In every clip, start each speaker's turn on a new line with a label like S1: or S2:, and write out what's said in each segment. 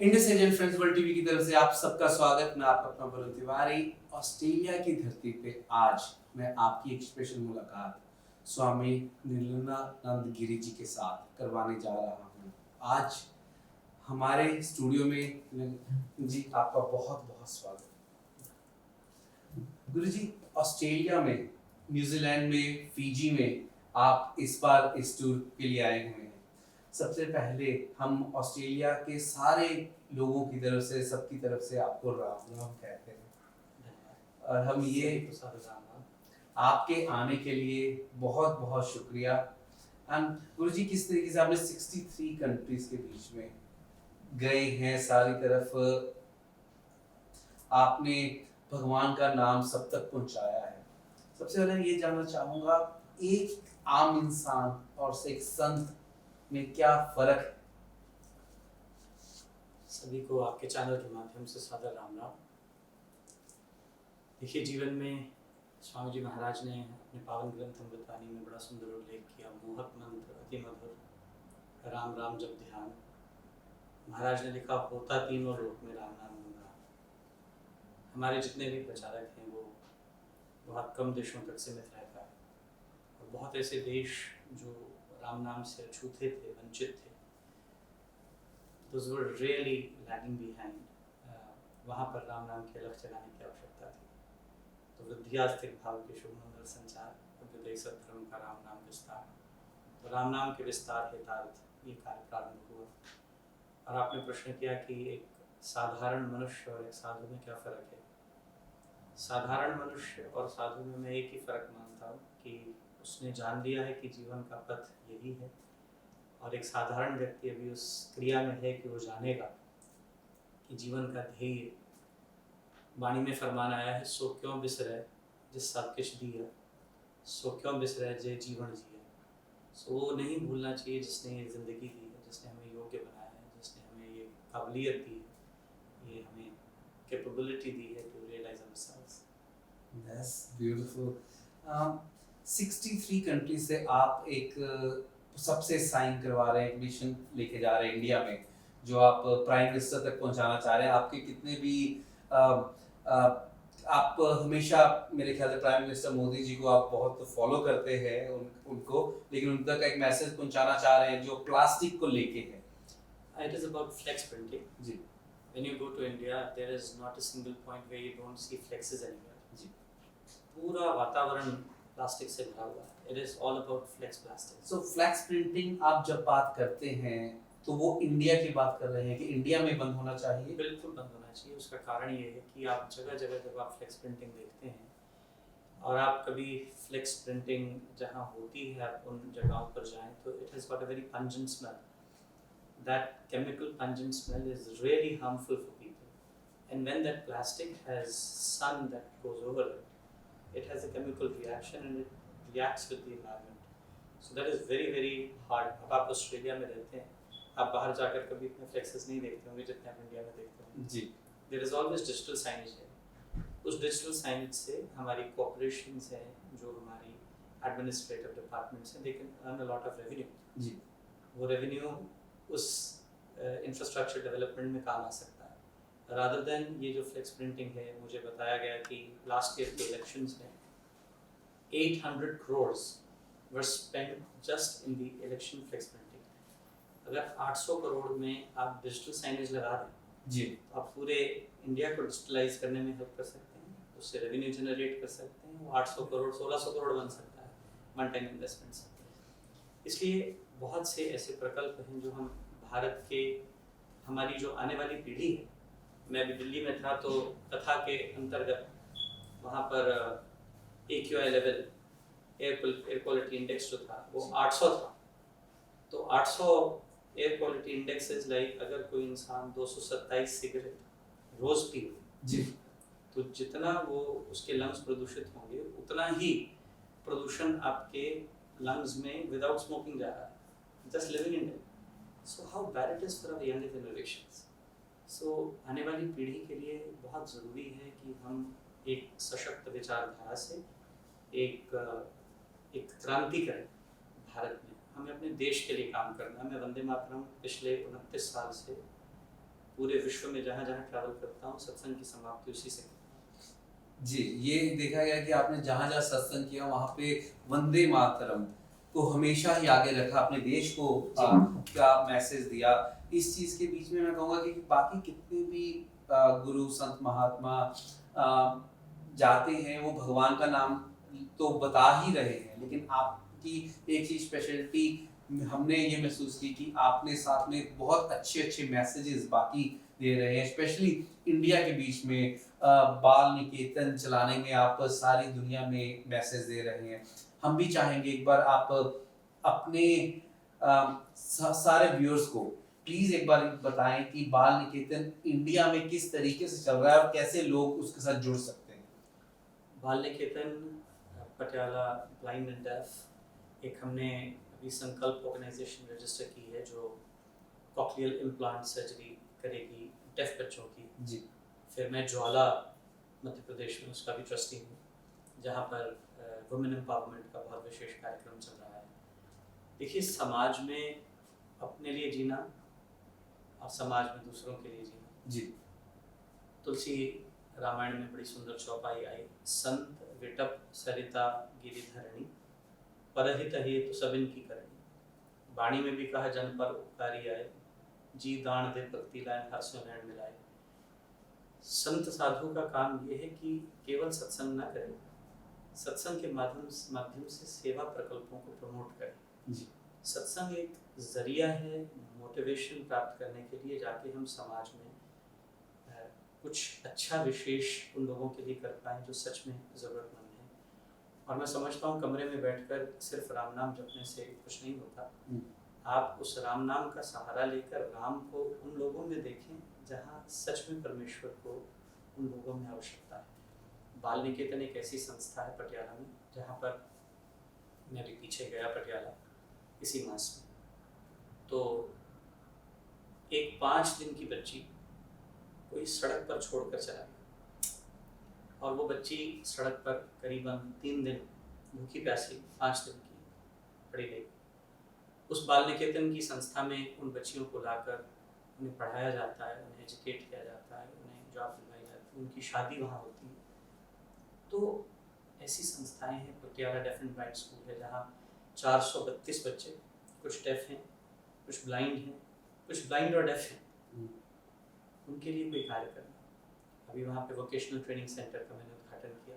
S1: Indus agent friends world TV की तरफ से आप सबका स्वागत। मैं आपका अपना वरुण तिवारी। ऑस्ट्रेलिया की धरती पे आज मैं आपकी एक स्पेशल मुलाकात स्वामी नीलानंद गिरी जी के साथ करवाने जा रहा हूँ। आज हमारे स्टूडियो में जी आपका बहुत बहुत स्वागत। गुरु जी, ऑस्ट्रेलिया में, न्यूजीलैंड में, फिजी में आप इस बार इस टूर के लिए आए हुए हैं। सबसे पहले हम ऑस्ट्रेलिया के सारे लोगों की तरफ से, सबकी तरफ से आपको राम राम कहते हैं। और हम ये आपके आने के लिए बहुत बहुत शुक्रिया। एंड गुरु जी, किस तरीके से आपने 63 कंट्रीज के बीच में गए हैं, सारी तरफ आपने भगवान का नाम सब तक पहुंचाया है। सबसे पहले ये जानना चाहूंगा, एक आम इंसान और एक संत में क्या फर्क है?
S2: सभी को आपके चैनल के माध्यम से सादर राम राम। देखिए, जीवन में स्वामी जी महाराज ने अपने पावन ग्रंथ अमृतवाणी में बड़ा सुंदर उल्लेख किया। मोहक मंत्र अति मधुर, राम राम जप ध्यान। महाराज ने लिखा, होता तीनों लोक में राम नाम गुणगान। हमारे जितने भी प्रचारक हैं वो बहुत कम देशों तक सीमित रह पाए, और बहुत ऐसे देश जो राम नाम से अछूते थे, वंचित थे, those were really lagging behind। वहाँ पर राम नाम की अलख जगाने की आवश्यकता थी। तो वृद्धियास्तिक भाव के शुभ मंगल संचार, अभ्युदय सद्धर्म का राम नाम विस्तार। तो राम नाम के विस्तार हेतार्थ ये कार्य प्रारंभ हुआ। और आपने प्रश्न किया कि एक साधारण मनुष्य और एक साधु में क्या फ़र्क है। साधारण मनुष्य और साधु में मैं एक ही फ़र्क मानता हूँ कि उसने जान लिया है कि जीवन का पथ यही है, और एक साधारण व्यक्ति अभी उस क्रिया में है कि वो जानेगा कि जीवन का ध्येय। वाणी में फरमान आया है, सो क्यों बिसरे जिस सब कुछ दिया, सो क्यों बिसरे जे जीवन जिया। सो वो नहीं भूलना चाहिए जिसने ये ज़िंदगी दी है, जिसने हमें योग्य बनाया है, जिसने हमें ये काबिलियत दी है, ये हमें कैपेबिलिटी दी है to realize ourselves.
S1: That's beautiful। 63 country से आप एक सबसे साइन करवा रहे हैं, एक मिशन लेके जा रहे हैं इंडिया में, जो आप प्राइम मिनिस्टर तक पहुंचाना चाह रहे हैं। आपके कितने भी आप हमेशा मेरे ख्याल से प्राइम मिनिस्टर मोदी जी को आप बहुत फॉलो करते हैं उनको, लेकिन उन तक एक मैसेज पहुंचाना चाह रहे हैं जो प्लास्टिक को लेके है।
S2: It is about flex printing।
S1: Ji.
S2: When you go to India, there is not a single point where you don't see flexes anywhere।
S1: जी।
S2: पूरा वातावरण प्लास्टिक से भरा हुआ है। It is all about flex plastic।
S1: So flex printing आप जब बात करते हैं तो वो इंडिया की बात कर रहे हैं कि इंडिया में बंद होना चाहिए?
S2: बिल्कुल बंद होना चाहिए। उसका कारण ये है कि आप जगह जगह जब आप फ्लेक्स प्रिंटिंग देखते हैं, और आप कभी फ्लेक्स प्रिंटिंग जहाँ होती है आप उन जगहों पर जाएं, तो it has got a very pungent smell. That chemical pungent smell is really harmful for people, and when that plastic has sun that goes over it has a chemical reaction and it reacts with the environment। so that is very very hard। अब आप Australia में रहते हैं, आप बाहर जाकर कभी इतने फ्लेक्सेस नहीं देखते होंगे जितने आप इंडिया में देखते हैं।
S1: जी।
S2: There is always digital signage है। उस डिजिटल साइनेज से हमारी कॉर्पोरेशंस हैं, जो हमारी एडमिनिस्ट्रेटिव डिपार्टमेंट्स हैं, they can earn a lot of revenue.
S1: जी।
S2: वो रेवेन्यू उस इंफ्रास्ट्रक्चर डेवलपमेंट में काम आ सकता है, रादर देन ये जो फ्लेक्स प्रिंटिंग है। मुझे बताया गया कि लास्ट ईयर के इलेक्शंस में 800 crores were spent just in the election flex printing। अगर 800 करोड़ में आप डिजिटल साइनेज लगा दें
S1: जी,
S2: तो आप पूरे इंडिया को डिजिटलाइज करने में हेल्प कर सकते हैं, उससे रेवेन्यू जनरेट कर सकते हैं। वो 800 करोड़ 1600 करोड़ बन सकता है वन टाइम इन्वेस्टमेंट से। इसलिए बहुत से ऐसे प्रकल्प हैं जो हम भारत के, हमारी जो आने वाली पीढ़ी है। मैं अभी दिल्ली में था तो कथा के अंतर्गत वहाँ पर AQI level, air quality index जो था वो 800 था। तो 800 air quality index is like अगर कोई इंसान 227 सिगरेट रोज पी
S1: जी,
S2: तो जितना वो उसके लंग्स प्रदूषित होंगे उतना ही प्रदूषण आपके लंग्स में विदाउट स्मोकिंग जा रहा है, just living in it. So how bad it is for our younger generations. So आने वाली पीढ़ी के लिए बहुत ज़रूरी है कि हम एक सशक्त विचारधारा से एक क्रांति करें भारत में। हमें अपने देश के लिए काम करना है। मैं वंदे मातरम पिछले 29 साल से पूरे विश्व में जहाँ जहाँ ट्रैवल करता हूँ सत्संग की समाप्ति उसी से करता हूँ।
S1: जी, ये देखा गया कि आपने जहाँ जहाँ सत्संग किया वहाँ पे वंदे मातरम को हमेशा ही आगे रखा, अपने देश को का मैसेज दिया। इस चीज़ के बीच में मैं कहूँगा कि बाकी कितने भी गुरु संत महात्मा जाते हैं, वो भगवान का नाम तो बता ही रहे हैं, लेकिन आपकी एक चीज़ स्पेशलिटी हमने ये महसूस की कि आपने साथ में बहुत अच्छे अच्छे मैसेजेस बाकी दे रहे हैं, स्पेशली इंडिया के बीच में बाल निकेतन चलाने में आप सारी दुनिया में मैसेज दे रहे हैं। हम भी चाहेंगे एक बार आप अपने सारे व्यूअर्स को प्लीज एक बार बताएं कि बाल निकेतन इंडिया में किस तरीके से चल रहा है और कैसे लोग उसके साथ जुड़ सकते हैं।
S2: बाल निकेतन पटियाला ब्लाइंड एंड डेफ एक हमने अभी संकल्प ऑर्गेनाइजेशन रजिस्टर की है जो कॉक्लियल इम्प्लांट सर्जरी करेगी डेफ बच्चों की।
S1: जी।
S2: फिर मैं ज्वाला मध्य प्रदेश में उसका भी ट्रस्टी हूँ, जहाँ पर वुमेन एम्पावरमेंट का बहुत विशेष कार्यक्रम चल रहा है। देखिए, समाज में अपने लिए जीना और समाज में दूसरों के लिए जीना।
S1: जी।
S2: तुलसी रामायण में बड़ी सुंदर चौपाई आई, संत विटप सरिता गिरिधरणी परहित हेतु सबिन की करणी। वाणी में भी कहा, जन पर उपकारी आए, जी दान दे भक्ति लाए, हर्षों नैन मिलाए। संत साधु का काम ये है कि केवल सत्संग ना करें, सत्संग के माध्यम से सेवा प्रकल्पों को प्रमोट करें।
S1: जी।
S2: सत्संग एक जरिया है मोटिवेशन प्राप्त करने के लिए, जाके हम समाज में कुछ अच्छा विशेष उन लोगों के लिए कर पाएँ जो सच में ज़रूरतमंद हैं। और मैं समझता हूँ कमरे में बैठकर सिर्फ राम नाम जपने से कुछ नहीं होता। आप उस राम नाम का सहारा लेकर राम को उन लोगों में देखें जहाँ सच में परमेश्वर को उन लोगों में आवश्यकता है। बाल निकेतन एक ऐसी संस्था है पटियाला में, जहाँ पर मैं भी पीछे गया पटियाला इसी मास में, तो एक 5 दिन की बच्ची कोई सड़क पर छोड़कर चला गया और वो बच्ची सड़क पर करीबन 3 दिन भूखी प्यासी 5 दिन की पड़ी रही। उस बाल निकेतन की संस्था में उन बच्चियों को लाकर उन्हें पढ़ाया जाता है, उन्हें एजुकेट किया जाता है, उन्हें जॉब दिलवाई जाती है, उनकी शादी वहाँ होती है। तो ऐसी संस्थाएं हैं। Patiala deaf and blind school है, जहाँ 432 बच्चे, कुछ डेफ हैं, कुछ ब्लाइंड हैं, कुछ ब्लाइंड और डेफ हैं, उनके लिए कोई कार्य करना। अभी वहाँ पे वोकेशनल ट्रेनिंग सेंटर का मैंने उद्घाटन किया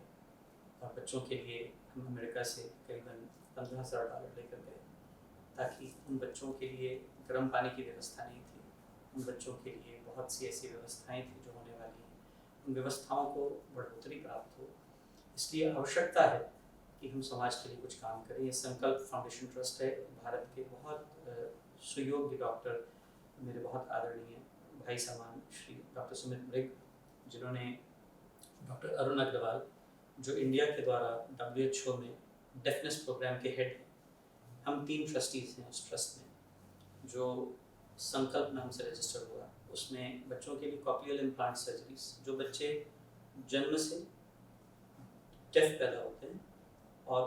S2: और बच्चों के लिए हम अमेरिका से करीबन $15,000 लेकर गए, ताकि उन बच्चों के लिए गर्म पानी की व्यवस्था नहीं थी, उन बच्चों के लिए बहुत सी ऐसी व्यवस्थाएं थी जो होने वाली हैं, उन व्यवस्थाओं को बढ़ोतरी प्राप्त हो। इसलिए आवश्यकता है कि हम समाज के लिए कुछ काम करें। ये संकल्प फाउंडेशन ट्रस्ट है, भारत के बहुत सुयोग्य डॉक्टर, मेरे बहुत आदरणीय भाई समान श्री डॉक्टर सुमित मृग, जिन्होंने डॉक्टर अरुण अग्रवाल, जो इंडिया के द्वारा WHO में डेफनेस प्रोग्राम के हेड हैं, हम 3 ट्रस्टीज हैं उस ट्रस्ट में। जो संकल्प नाम से रजिस्टर हुआ, उसमें बच्चों के लिए कॉक्लियल इम्प्लांट सर्जरीज, जो बच्चे जन्म से डेफ पैदा होते हैं और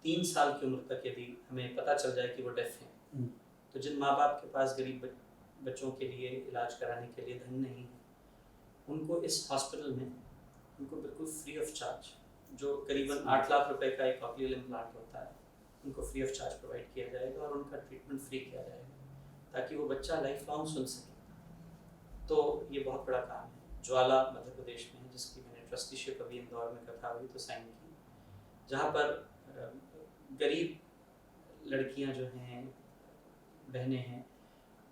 S2: 3 साल की उम्र तक यदि हमें पता चल जाए कि वो डेफ हैं, तो जिन माँ बाप के पास गरीब बच्चों के लिए इलाज कराने के लिए धन नहीं है, उनको इस हॉस्पिटल में उनको बिल्कुल फ्री ऑफ चार्ज, जो करीबन 8 लाख रुपए का एक कॉक्लियल इम्प्लांट होता है, उनको फ्री ऑफ चार्ज प्रोवाइड किया जाएगा और उनका ट्रीटमेंट फ्री किया जाएगा, ताकि वो बच्चा लाइफ लॉन्ग सुन सके। तो ये बहुत बड़ा काम है। ज्वाला मध्य प्रदेश में, जिसकी मैंने ट्रस्टीशिप अभी इंदौर में कथा हुई तो साइन की, जहाँ पर गरीब लड़कियाँ जो हैं, बहनें हैं,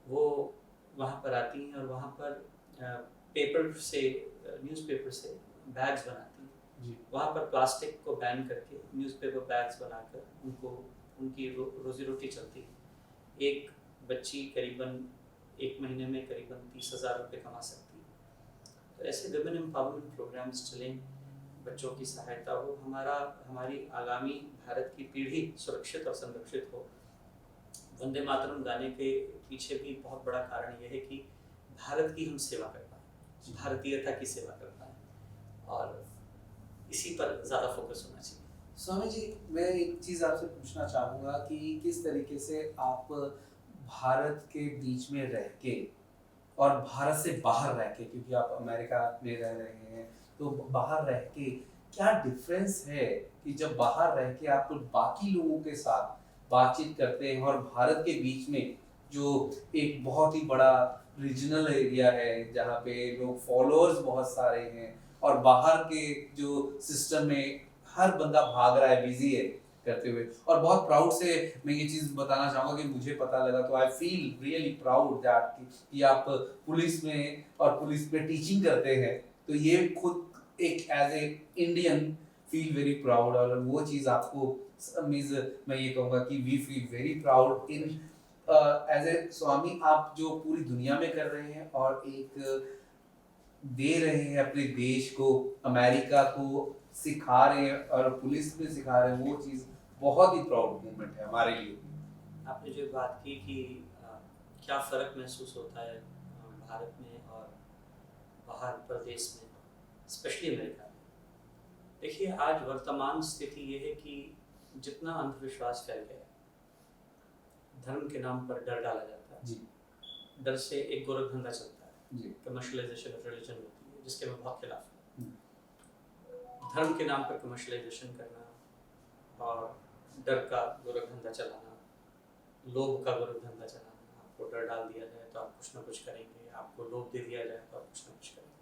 S2: वो वहाँ पर आती हैं और वहाँ पर पेपर से, न्यूज़पेपर से बैग्स बनाती हैं। वहाँ पर प्लास्टिक को बैन करके न्यूज़पेपर बैग्स बनाकर उनको उनकी रोजी रोटी चलती है। एक बच्ची करीबन 1 महीने में करीबन 30,000 रुपये कमा सकती है। तो ऐसे विमेन एम्पावरमेंट प्रोग्राम्स चलें, बच्चों की सहायता हो, हमारी आगामी भारत की पीढ़ी सुरक्षित और संरक्षित हो। वंदे मातरम गाने के पीछे भी बहुत बड़ा कारण यह है कि भारत की हम सेवा कर पाएँ, भारतीयता की सेवा कर पाएँ, और इसी पर ज़्यादा फोकस होना चाहिए।
S1: स्वामी जी, मैं एक चीज़ आपसे पूछना चाहूँगा कि किस तरीके से आप भारत के बीच में रह के और भारत से बाहर रह के, क्योंकि आप अमेरिका में रह रहे हैं, तो बाहर रह के क्या डिफरेंस है कि जब बाहर रह के आप बाकी लोगों के साथ बातचीत करते हैं और भारत के बीच में जो एक बहुत ही बड़ा रीजनल एरिया है जहाँ पे लोग फॉलोअर्स बहुत सारे हैं, और बाहर के जो सिस्टम में हर बंदा भाग रहा है, बिजी है करते हुए। और बहुत प्राउड से मैं ये चीज़ बताना चाहूँगा कि मुझे पता लगा, तो I feel really proud that कि आप पुलिस में और पुलिस में टीचिंग करते हैं, तो ये खुद एक as a Indian feel very proud. और वो चीज़ आपको मीन्स मैं ये कहूँगा कि we feel very proud in as a Swami, आप जो पूरी दुनिया में कर रहे हैं और एक दे रहे हैं अपने देश को, अमेरिका को सिखा रहे हैं और पुलिस में सिखा रहे हैं, वो चीज़ बहुत ही प्राउड मोमेंट है हमारे लिए।
S2: आपने जो बात की कि क्या फ़र्क महसूस होता है भारत में और बाहर प्रदेश में, स्पेशली अमेरिका में। देखिए, आज वर्तमान स्थिति ये है कि जितना अंधविश्वास फैल गया है, धर्म के नाम पर डर डाला जाता है,
S1: जी
S2: डर से एक गोरखधंधा चलता है,
S1: जी
S2: कमर्शलाइजेशन ऑफ रिलीजन होती है, जिसके मैं बहुत खिलाफ हूँ।
S1: हम्म।
S2: धर्म के नाम पर कमर्शलाइजेशन करना और डर का गोरखधंधा चलाना, लोभ का गोरखधंधा चलाना, आपको डर डाल दिया जाए तो आप कुछ ना कुछ करेंगे, आपको लोभ दे दिया जाए तो आप कुछ ना कुछ करेंगे।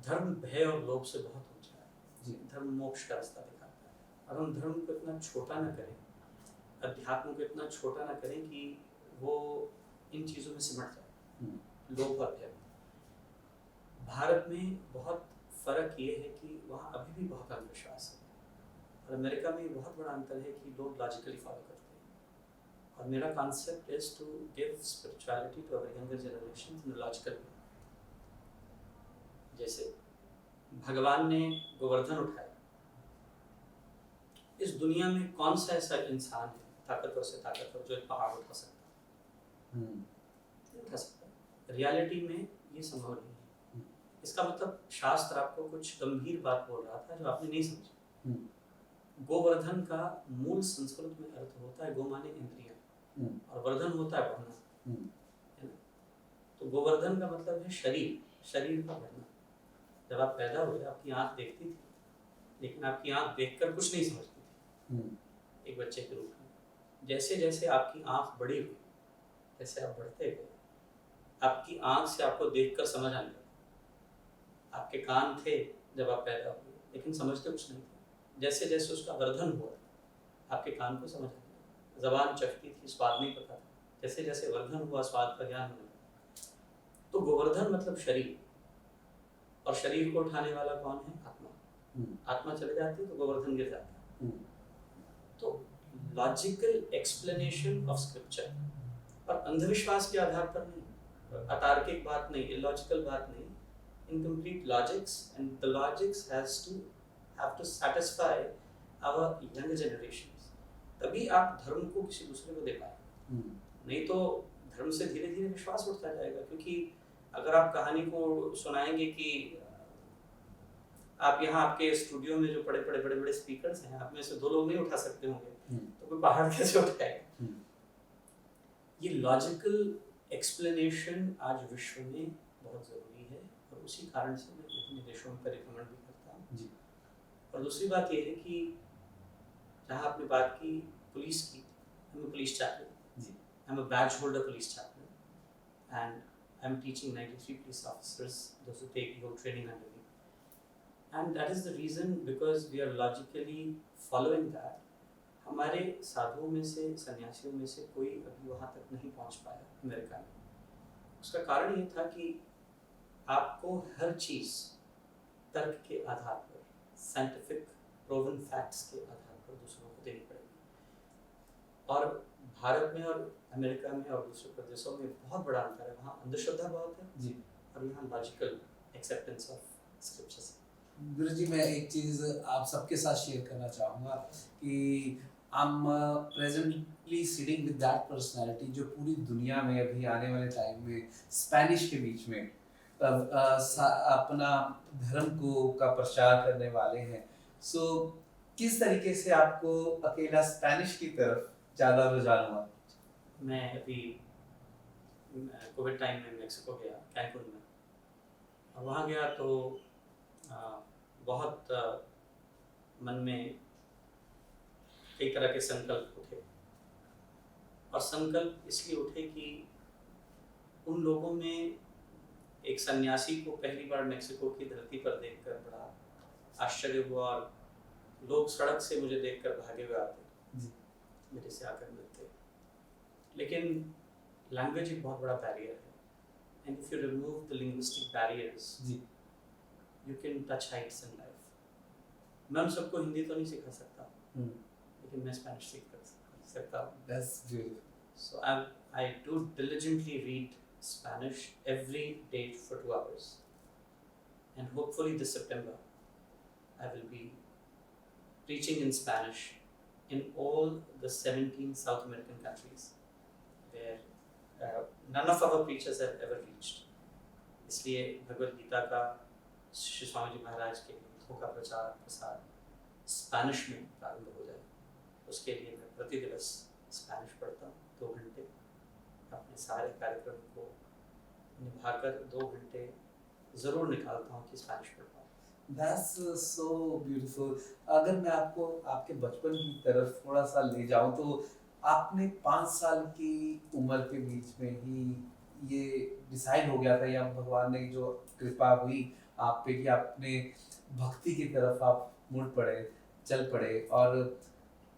S2: धर्म भय और लोभ से बहुत ऊंचा है।
S1: जी
S2: धर्म मोक्ष का रास्ता दिखाता है, और हम धर्म को इतना छोटा ना करें, अध्यात्म को इतना छोटा ना करें कि वो इन चीज़ों में सिमट जाए, लोभ और भय। भारत में बहुत फ़र्क ये है कि वहाँ अभी भी बहुत अंधविश्वास है, और अमेरिका में बहुत बड़ा अंतर है कि लोग लॉजिकली फॉलो करते हैं। और मेरा concept is to give spirituality to our younger generation in logical way. जैसे भगवान ने गोवर्धन उठाया, इस दुनिया में कौन सा ऐसा इंसान है ताकतवर से ताकतवर जो एक पहाड़ उठा सकता है? नहीं उठा सकता। रियलिटी में ये संभव नहीं है। इसका मतलब शास्त्र आपको कुछ गंभीर बात बोल रहा था जो आपने नहीं समझी। गोवर्धन का मूल संस्कृत में अर्थ होता है, गो माने इंद्रियां, और वर्धन होता है बढ़ना, है ना? तो गोवर्धन का मतलब है शरीर, शरीर का बढ़ना। जब आप पैदा हुए आपकी आंख देखती थी, लेकिन आपकी आंख देखकर कुछ नहीं समझती थी एक बच्चे के रूप में। जैसे जैसे आपकी आंख बड़ी हुई, जैसे आप बढ़ते गए, आपकी आंख से आपको देखकर समझ आने लगा। आपके कान थे जब आप पैदा हुए, लेकिन समझते कुछ नहीं थे। जैसे जैसे उसका वर्धन हुआ, आपके कान को समझ आने लगा। ज़बान चखती थी, स्वाद नहीं पता था। जैसे जैसे वर्धन हुआ, स्वाद का ज्ञान होने लगा। तो गोवर्धन मतलब शरीर, और शरीर को उठाने वाला कौन है? आत्मा। आत्मा चले जाती है तो गोवर्धन गिर जाता है। तो लॉजिकल एक्सप्लेनेशन ऑफ स्क्रिप्चर, और अंधविश्वास के आधार पर नहीं, अतार्किक बात नहीं, इलॉजिकल बात नहीं, incomplete logics, and the logics have to satisfy our younger generations. तभी आप धर्म को किसी दूसरे को दे पाए। नहीं तो धर्म से धीरे धीरे विश्वास उठता जाएगा। क्योंकि अगर आप कहानी को सुनाएंगे कि आप यहाँ आपके स्टूडियो में जो बड़े बड़े स्पीकर्स हैं, आप में से 2 लोग नहीं उठा सकते होंगे, तो कोई पहाड़ कैसे उठाएगा? ये लॉजिकल एक्सप्लेनेशन आज विश्व में बहुत जरूरी है, और उसी कारण से मैं विभिन्न देशों में परिभ्रमण भी करता हूँ। और दूसरी बात यह है कि जहाँ आपने बात की पुलिस की, I'm a police chaplain, I'm a badge holder police chaplain, and I'm teaching 93 police officers, those who take your training under me, and that is the reason because we are logically following that. हमारे साधुओं में से, सन्यासियों में से कोई अभी वहाँ तक नहीं पहुँच पाया अमेरिका में। उसका कारण ये था कि आपको हर चीज़ तर्क के आधार पर, साइंटिफिक प्रूवन फैक्ट्स के आधार पर दूसरों को देनी पड़ेगी। और भारत में और अमेरिका में और दूसरे प्रदेशों में बहुत बड़ा अंतर है। वहाँ अंधश्रद्धा बहुत है जी, और यहाँ लॉजिकल एक्सेप्टेंस ऑफ स्क्रिप्चर्स।
S1: गुरु जी, मैं एक चीज़ आप सबके साथ शेयर करना चाहूँगा कि I'm presently sitting with that personality जो पूरी दुनिया में अभी आने वाले टाइम में स्पेनिश के बीच में अपना धर्म को का प्रचार करने वाले हैं। सो किस तरीके से आपको अकेला स्पेनिश की तरफ ज़्यादा रुझान हुआ?
S2: मैं अभी कोविड टाइम में मेक्सिको गया, कैंकुन में, और वहाँ गया तो बहुत मन में कई तरह के संकल्प उठे, और संकल्प इसलिए उठे कि उन लोगों में एक सन्यासी को पहली बार मेक्सिको की धरती पर देखकर बड़ा आश्चर्य हुआ, और लोग सड़क से मुझे देखकर भागे हुए आते, मेरे से आकर मिलते। लेकिन लैंग्वेज एक बहुत बड़ा बैरियर है, and if you remove the linguistic barriers you can touch heights in life. मैं उन सबको हिंदी तो नहीं सिखा सकता, लेकिन मैं स्पेनिश सीख सकता हूँ।
S1: That's beautiful.
S2: So I do diligently read Spanish every day for 2 hours, and hopefully this September I will be preaching in Spanish in all the 17 South American countries where none of our preachers have ever reached. इसलिए भगवद गीता का श्री स्वामी जी महाराज के ग्रंथों का प्रचार प्रसार Spanish में प्रारंभ हो जाए, उसके लिए मैं प्रति दिवस स्पेनिश पढ़ता हूँ 2 घंटे, अपने सारे कार्यक्रम को निभाकर 2 घंटे ज़रूर निकालता हूँ कि स्पेनिश पढ़ पाऊँ।
S1: That's so beautiful. अगर मैं आपको आपके बचपन की तरफ थोड़ा सा ले जाऊं तो आपने 5 साल की उम्र के बीच में ही ये डिसाइड हो गया था, या भगवान ने जो कृपा हुई आप पे कि आपने भक्ति की तरफ आप चल पड़े, और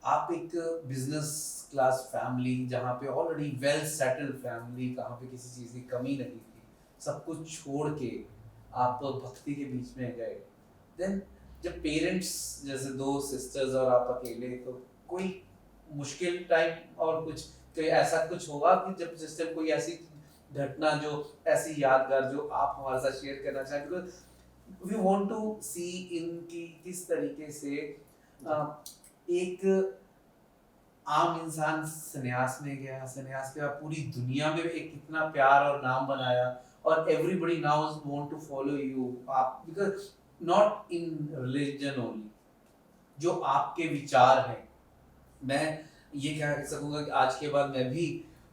S1: आप एक बिजनेस क्लास फैमिली, जहाँ पे ऑलरेडी वेल सेटल्ड फैमिली, कहाँ पे किसी चीज़ की कमी नहीं थी, सब कुछ छोड़ के आप भक्ति के बीच में गए। देन जब पेरेंट्स जैसे 2 सिस्टर्स और आप अकेले, तो कोई मुश्किल टाइम और कोई ऐसा कुछ होगा कि जब जिस टाइम कोई ऐसी घटना जो ऐसी यादगार जो आप हमारे साथ शेयर करना चाहें, बिकॉज वी वांट टू सी इनकी किस तरीके से एक आम इंसान संन्यास में गया, संन्यास के बाद पूरी दुनिया में एक कितना प्यार और नाम बनाया, और everybody now want to follow you, आप because not in religion only, जो आपके विचार हैं। मैं ये कह सकूंगा कि आज के बाद मैं भी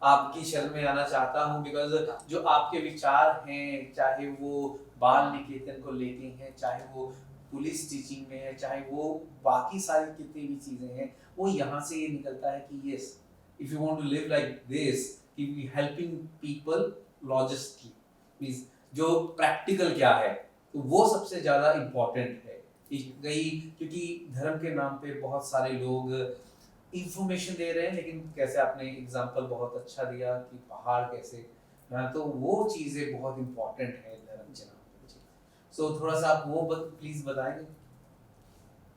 S1: आपकी शरण में आना चाहता हूँ, बिकॉज जो आपके विचार हैं, चाहे वो बाल निकेतन को लेके हैं, चाहे वो पुलिस टीचिंग में है, चाहे वो बाकी सारी कितनी भी चीज़ें हैं, वो यहाँ से ये निकलता है कि yes, if you want to live like this, कि हेल्पिंग पीपल लॉजिस्टिक मींस जो प्रैक्टिकल क्या है, तो वो सबसे ज़्यादा इम्पोर्टेंट है। क्योंकि धर्म के नाम पे बहुत सारे लोग इंफॉर्मेशन दे रहे हैं, लेकिन कैसे आपने एग्जांपल बहुत अच्छा दिया कि पहाड़ कैसे, तो वो चीज़ें बहुत इम्पोर्टेंट है धर्म के नाम पे। सो थोड़ा सा आप वो प्लीज़ बताएंगे।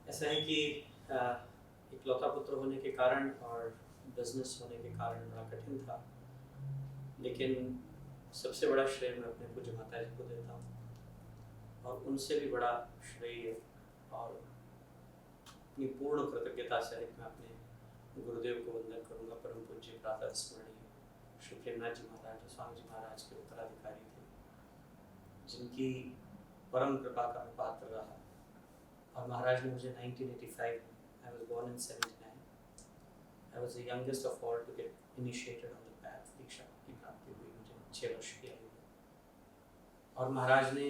S2: ऐसा है कि इकलौता पुत्र होने के कारण और बिजनेस होने के कारण बड़ा कठिन था, लेकिन सबसे बड़ा श्रेय मैं अपने पूज्य माता जी को देता हूँ, और उनसे भी बड़ा श्रेय और अपनी पूर्ण कृतज्ञता सहित मैं अपने गुरुदेव को वंदन करूँगा। परम पूज्य प्रातः स्मरणीय श्री प्रेमनाथ जी महाराज, स्वामी जी महाराज के उत्तराधिकारी थे, जिनकी परम कृपा का मैं पात्र रहा। और महाराज ने मुझे 1985 में, I was born in 79, I was the youngest of all to get initiated on the path, दीक्षा की प्राप्ति हुई मुझे 6 वर्ष की आयु में। और महाराज ने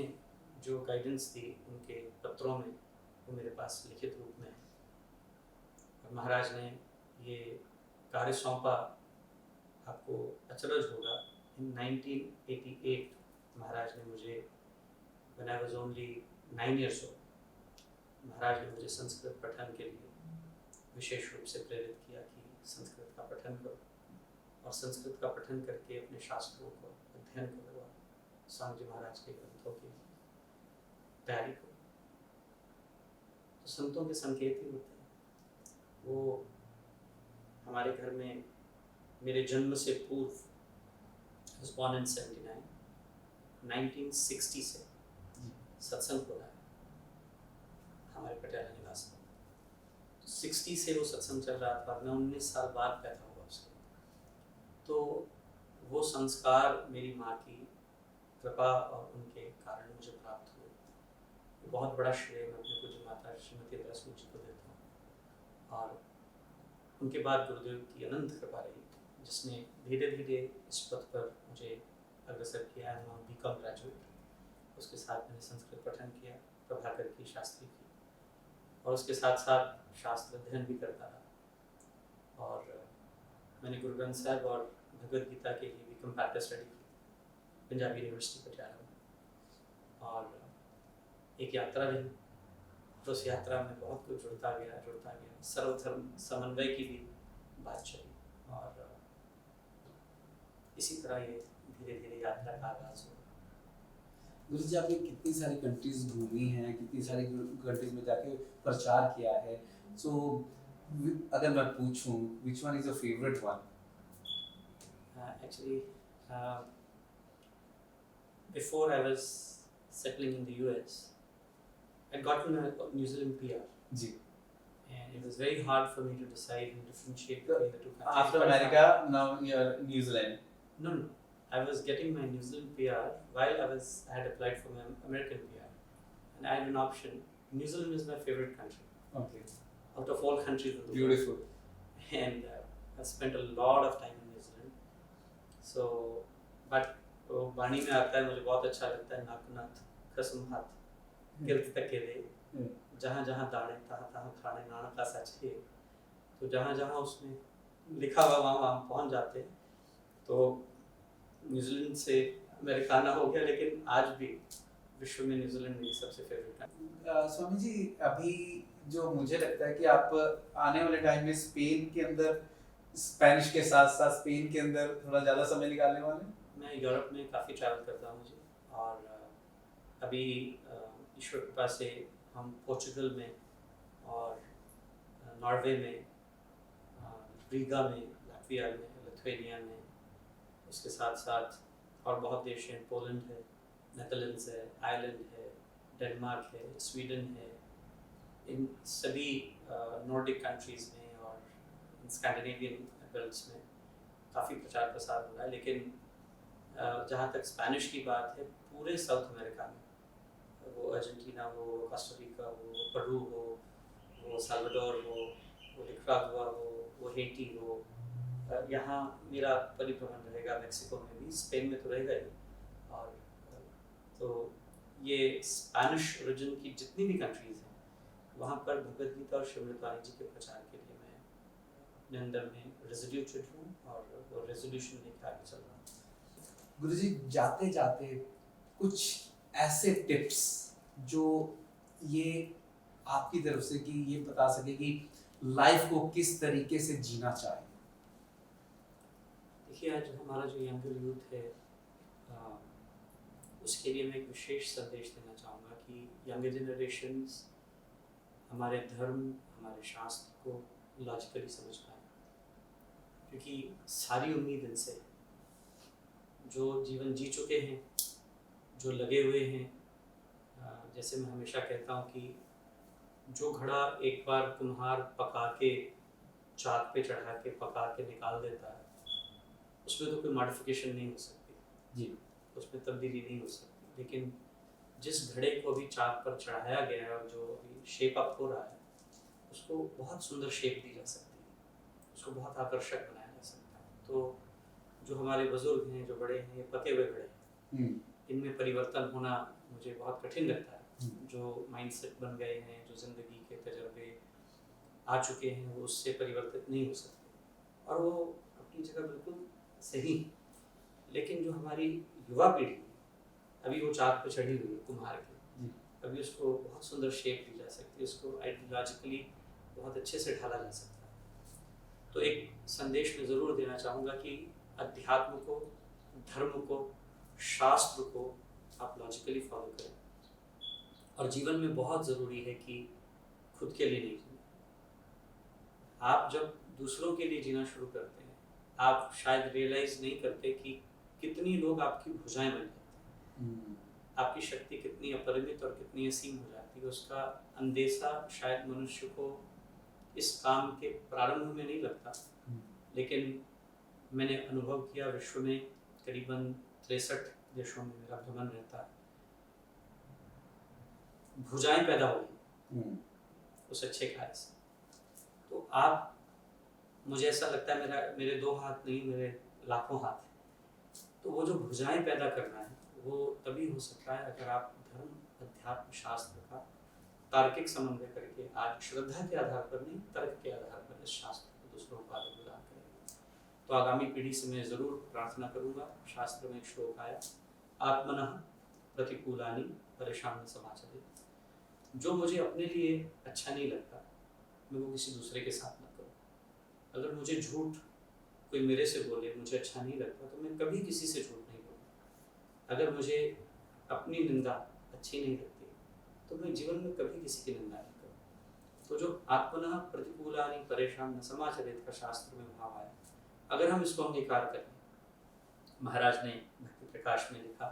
S2: जो गाइडेंस दी उनके पत्रों में, वो मेरे पास लिखित रूप में है। और महाराज ने ये कार्य सौंपा, आपको अचरज होगा, इन 1988 महाराज ने मुझे, when I was only 9 years old, महाराज ने मुझे संस्कृत पठन के लिए विशेष रूप से प्रेरित किया कि संस्कृत का पठन करो, और संस्कृत का पठन करके अपने शास्त्रों को अध्ययन करो, स्वामी जी महाराज के ग्रंथों की तैयारी करो। तो संतों के संकेत ही होते हैं। वो हमारे घर में मेरे जन्म से पूर्व, I was born in 79, 1960 से सत्संग हो रहा है हमारे पटियाला निवास में। 60 से वो सत्संग चल रहा था, मैं 19 साल बाद पैदा हुआ उसके। तो वो संस्कार मेरी माँ की कृपा और उनके कारण मुझे प्राप्त हुए। बहुत बड़ा श्रेय मैं अपने पूज्य माता श्रीमती रसमू जी को देता हूँ। और उनके बाद गुरुदेव की अनंत कृपा रही, जिसने धीरे धीरे इस पथ पर मुझे अग्रसर किया। I am B Com graduate. उसके साथ मैंने संस्कृत पठन किया, प्रभाकर की, शास्त्री की, और उसके साथ साथ शास्त्र अध्ययन भी करता रहा। और मैंने गुरु ग्रंथ साहब और भगवद गीता के लिए भी कंपैरेटिव स्टडी की पंजाबी यूनिवर्सिटी पटियाला में। और एक यात्रा रही, तो उस यात्रा में बहुत कुछ जुड़ता गया। सर्वधर्म समन्वय की भी बात चली, और इसी तरह ये धीरे धीरे यात्रा का आगाज हुआ।
S1: गुरु जी, आपने कितनी सारी कंट्रीज घूमी हैं, कितनी सारी कंट्रीज में जाके प्रचार किया है, सो अगर मैं पूछूं which one is your favorite one?
S2: Actually, before I was settling in the US, I'd gotten a New Zealand PR.
S1: Ji.
S2: And it was very hard for me to decide and differentiate between the two countries.
S1: After America, now you're New Zealand.
S2: No. I was getting my New Zealand PR while I had applied for my American PR, and I had an option. New Zealand is my favorite country.
S1: Okay.
S2: Out of all countries in the
S1: Beautiful.
S2: world. And I spent a lot of time in New Zealand. So, but वाणी में आता है, मुझे बहुत अच्छा लगता है, नाकनाथ खसम हाथ किरत तके दे, जहाँ जहाँ दाने तहाँ तहाँ खाने नाना का सच है। तो जहाँ जहाँ उसमें लिखा हुआ वहाँ पहुँच जाते हैं। तो न्यूजीलैंड से अमेरिकाना हो गया, लेकिन आज भी विश्व में न्यूजीलैंड मेरी सबसे फेवरेट है।
S1: स्वामी जी, अभी जो मुझे लगता है कि आप आने वाले टाइम में स्पेन के अंदर, स्पेनिश के साथ साथ स्पेन के अंदर थोड़ा ज़्यादा समय निकालने वाले हैं।
S2: मैं यूरोप में काफ़ी ट्रैवल करता हूँ जी, और अभी ईश्वर कृपा से हम पोर्चुगल में और नॉर्वे में, रीगा में, लाटविया में, लिथुआनिया में, उसके साथ साथ और बहुत देश हैं, पोलैंड है, नेदरलैंड्स है, आयरलैंड है, डेनमार्क है, स्वीडन है। इन सभी नॉर्डिक कंट्रीज़ में और स्कैंडिनेवियन बेल्ट्स में काफ़ी प्रचार प्रसार हो रहा है। लेकिन जहाँ तक स्पेनिश की बात है, पूरे साउथ अमेरिका में, वो अर्जेंटीना हो, कोस्टा रिका हो, पेरू हो, वो साल्वाडोर हो, वो निकारागुआ हो, वो हेटी हो, यहाँ मेरा परिभ्रमण रहेगा। मेक्सिको में भी, स्पेन में तो रहेगा ही। और तो ये स्पेनिश ओरिजिन की जितनी भी कंट्रीज़ हैं, वहाँ पर भगवद गीता और श्रीमद् वाणी जी के प्रचार के लिए मैं अपने अंदर में रेजोल्यूटेड हूँ, और वो रेजोल्यूशन लेकर आगे चल रहा हूँ।
S1: गुरु जी, जाते जाते कुछ ऐसे टिप्स जो ये आपकी तरफ से कि ये बता सके कि लाइफ को किस तरीके से जीना चाहिए।
S2: देखिए, आज हमारा जो यंगर यूथ है, उसके लिए मैं एक विशेष संदेश देना चाहूँगा कि यंगर जनरेशन्स हमारे धर्म, हमारे शास्त्र को लॉजिकली समझ पाए, क्योंकि सारी उम्मीद इनसे है। जो जीवन जी चुके हैं, जो लगे हुए हैं, जैसे मैं हमेशा कहता हूँ कि जो घड़ा एक बार कुम्हार पका के, चाक पे चढ़ा के, पका के निकाल देता है, उसमें तो कोई मॉडिफिकेशन नहीं हो सकती
S1: जी,
S2: उसमें तब्दीली नहीं हो सकती। लेकिन जिस घड़े को अभी चाक पर चढ़ाया गया है और जो अभी शेप अप हो रहा है, उसको बहुत सुंदर शेप दी जा सकती है, उसको बहुत आकर्षक बनाया जा सकता है। तो जो हमारे बुजुर्ग हैं, जो बड़े हैं, ये पके हुए घड़े हैं, इनमें परिवर्तन होना मुझे बहुत कठिन लगता है। जो माइंडसेट बन गए हैं, जो ज़िंदगी के तजर्बे आ चुके हैं, वो उससे परिवर्तित नहीं हो सकते, और वो अपनी जगह बिल्कुल सही। लेकिन जो हमारी युवा पीढ़ी अभी वो चाक पे चढ़ी हुई है कुम्हार की, अभी उसको बहुत सुंदर शेप दी जा सकती है, उसको आइडियोलॉजिकली बहुत अच्छे से ढाला जा सकता है। तो एक संदेश मैं ज़रूर देना चाहूँगा कि अध्यात्म को, धर्म को, शास्त्र को आप लॉजिकली फॉलो करें, और जीवन में बहुत ज़रूरी है कि खुद के लिए नहीं जीना। आप जब दूसरों के लिए जीना शुरू करते हैं, आप शायद रियलाइज़ नहीं करते कि कितनी लोग आपकी भुजाएं बन जाते हैं, आपकी शक्ति कितनी अपरिमित और कितनी असीम हो जाती है। उसका अंदेशा शायद मनुष्य को इस काम के प्रारंभ में नहीं लगता, लेकिन मैंने अनुभव किया, विश्व में करीबन 63 देशों में मेरा भ्रमण रहता है, भुजाएं पैदा हो गई उस अच्छे कार्य से। तो आप मुझे ऐसा लगता है मेरे 2 हाथ नहीं, मेरे लाखों हाथ हैं। तो वो जो भुजाएं पैदा करना है वो तभी हो सकता है अगर आप धर्म, अध्यात्म, शास्त्र का तार्किक समन्वय करके, आज श्रद्धा के आधार पर नहीं, तर्क के आधार पर इस शास्त्र को दूसरों को आगे प्रदान करेंगे। तो आगामी पीढ़ी से मैं ज़रूर प्रार्थना करूँगा। शास्त्र में एक श्लोक आया, आत्मनः प्रतिकूलानि परेशान समाचरेत्। जो मुझे अपने लिए अच्छा नहीं लगता मैं वो किसी दूसरे के साथ मत करूँ। अगर मुझे झूठ कोई मेरे से बोले, मुझे अच्छा नहीं लगता, तो मैं कभी किसी से झूठ नहीं बोलूँ। अगर मुझे अपनी निंदा अच्छी नहीं लगती तो मैं जीवन में कभी किसी की निंदा नहीं करूँ। तो जो आत्मनः प्रतिकूलानि परेशान न समाचरेत् का शास्त्र में भाव आया, अगर हम इसको अंगीकार करें, महाराज ने भक्ति प्रकाश में लिखा,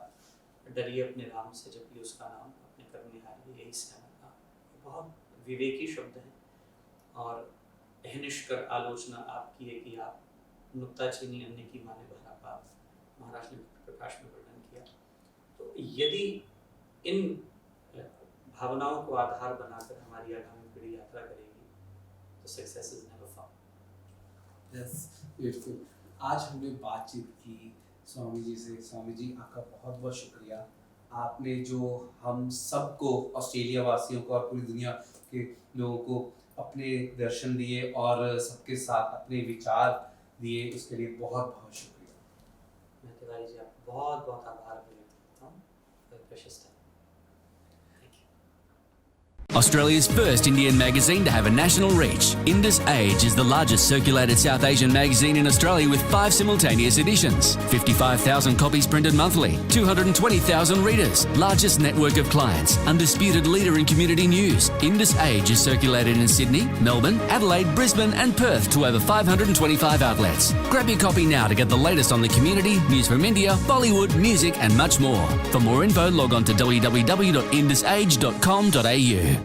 S2: डरिए अपने राम से जपिए उसका नाम, अपने कर्म निहारिए यही सियाना नाम। बहुत विवेकी शब्द हैं और अहनिश कर आलोचना आपकी है कि आप नुक्ताचीनी अन्य की माने भरा पाप, महाराज ने भक्ति प्रकाश में वर्णन किया। तो यदि इन भावनाओं को आधार बनाकर हमारी आगामी पीढ़ी यात्रा करेगी तो success is never found.
S1: Yes, beautiful. आज हमने बातचीत की स्वामी जी से। स्वामी जी, आपका बहुत बहुत शुक्रिया। आपने जो हम सबको, ऑस्ट्रेलिया वासियों को और पूरी दुनिया के लोगों को अपने दर्शन दिए और सबके साथ अपने विचार दिए, उसके लिए बहुत बहुत शुक्रिया।
S2: मैं तिवारी जी आपका बहुत बहुत आभार व्यक्त करता हूँ for precious time.
S3: Australia's first Indian magazine to have a national reach, Indus Age is the largest circulated South Asian magazine in Australia with 5 simultaneous editions, 55,000 copies printed monthly, 220,000 readers, largest network of clients, undisputed leader in community news. Indus Age is circulated in Sydney, Melbourne, Adelaide, Brisbane and Perth to over 525 outlets. Grab your copy now to get the latest on the community, news from India, Bollywood, music and much more. For more info, log on to www.indusage.com.au.